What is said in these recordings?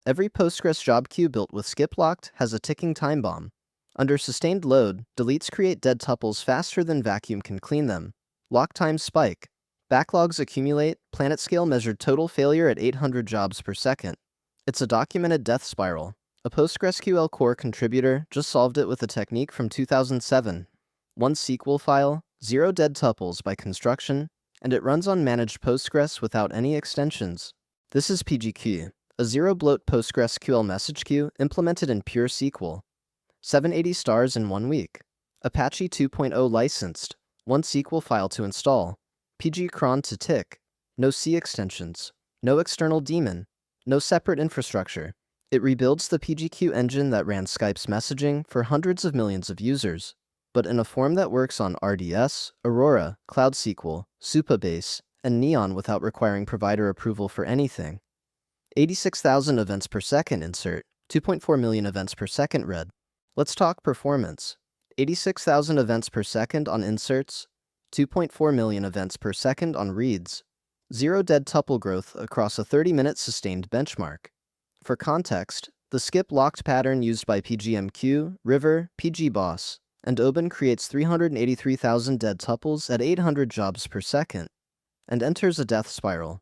Every Postgres job queue built with skip locked has a ticking time bomb. Under sustained load, deletes create dead tuples faster than vacuum can clean them. Lock times spike. Backlogs accumulate, planet scale measured total failure at 800 jobs per second. It's a documented death spiral. A PostgreSQL core contributor just solved it with a technique from 2007. One SQL file, 0 dead tuples by construction, and it runs on managed Postgres without any extensions. This is PgQue, a zero-bloat PostgreSQL message queue implemented in pure SQL. 780 stars in 1 week. Apache 2.0 licensed. One SQL file to install. PgCron to tick. No C extensions. No external daemon. No separate infrastructure. It rebuilds the PgQue engine that ran Skype's messaging for hundreds of millions of users, but in a form that works on RDS, Aurora, Cloud SQL, Supabase, and Neon without requiring provider approval for anything. 86,000 events per second insert, 2.4 million events per second read. Let's talk performance. 86,000 events per second on inserts, 2.4 million events per second on reads. 0 dead tuple growth across a 30-minute sustained benchmark. For context, the skip locked pattern used by PGMQ, River, PGBoss, and Oben creates 383,000 dead tuples at 800 jobs per second, and enters a death spiral.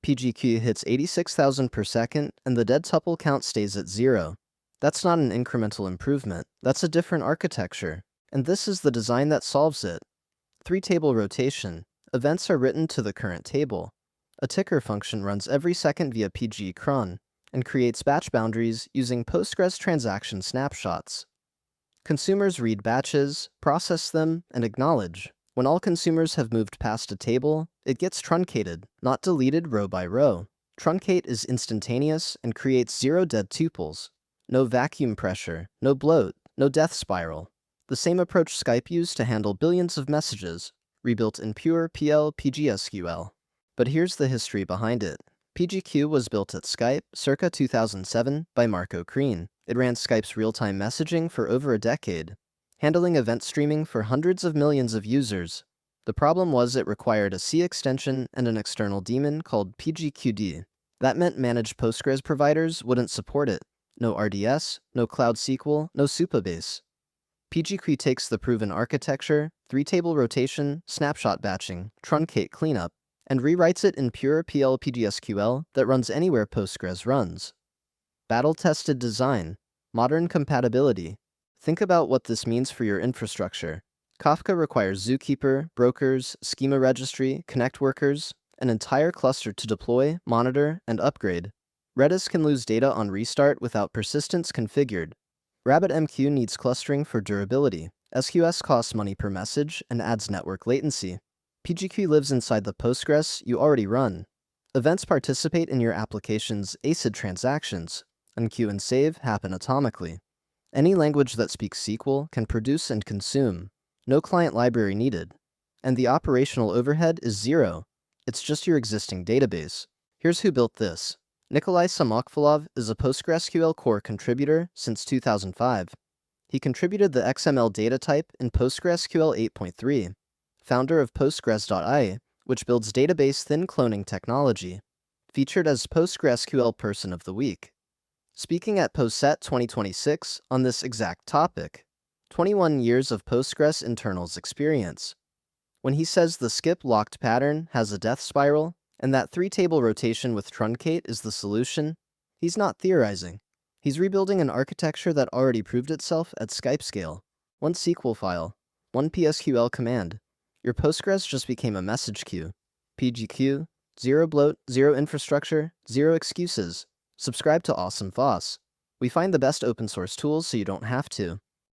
PgQue hits 86,000 per second, and the dead tuple count stays at 0. That's not an incremental improvement, that's a different architecture, and this is the design that solves it. 3-table rotation. Events are written to the current table. A ticker function runs every second via PgCron, and creates batch boundaries using Postgres transaction snapshots. Consumers read batches, process them, and acknowledge. When all consumers have moved past a table, it gets truncated, not deleted row by row. Truncate is instantaneous and creates 0 dead tuples. No vacuum pressure, no bloat, no death spiral. The same approach Skype used to handle billions of messages, rebuilt in pure PGSQL. But here's the history behind it. PgQue was built at Skype circa 2007 by Marco Kreen. It ran Skype's real-time messaging for over a decade, handling event streaming for hundreds of millions of users. The problem was it required a C extension and an external daemon called PgQD. That meant managed Postgres providers wouldn't support it. No RDS, no Cloud SQL, no Supabase. PgQue takes the proven architecture, 3-table rotation, snapshot batching, truncate cleanup, and rewrites it in pure PGSQL that runs anywhere Postgres runs. Battle-tested design, modern compatibility. Think about what this means for your infrastructure. Kafka requires Zookeeper, brokers, schema registry, connect workers, an entire cluster to deploy, monitor, and upgrade. Redis can lose data on restart without persistence configured. RabbitMQ needs clustering for durability. SQS costs money per message and adds network latency. PgQue lives inside the Postgres you already run. Events participate in your application's ACID transactions, and queue and save happen atomically. Any language that speaks SQL can produce and consume. No client library needed. And the operational overhead is 0. It's just your existing database. Here's who built this. Nikolay Samokhvalov is a PostgreSQL core contributor since 2005. He contributed the XML data type in PostgreSQL 8.3. Founder of Postgres.ai, which builds database thin cloning technology, featured as PostgreSQL Person of the Week. Speaking at PostSet 2026 on this exact topic, 21 years of Postgres internals experience. When he says the skip-locked pattern has a death spiral, and that 3-table rotation with truncate is the solution, he's not theorizing. He's rebuilding an architecture that already proved itself at Skype scale. One SQL file, one PSQL command. Your Postgres just became a message queue. PgQue, 0 bloat, 0 infrastructure, 0 excuses. Subscribe to Awesome FOSS. We find the best open source tools so you don't have to.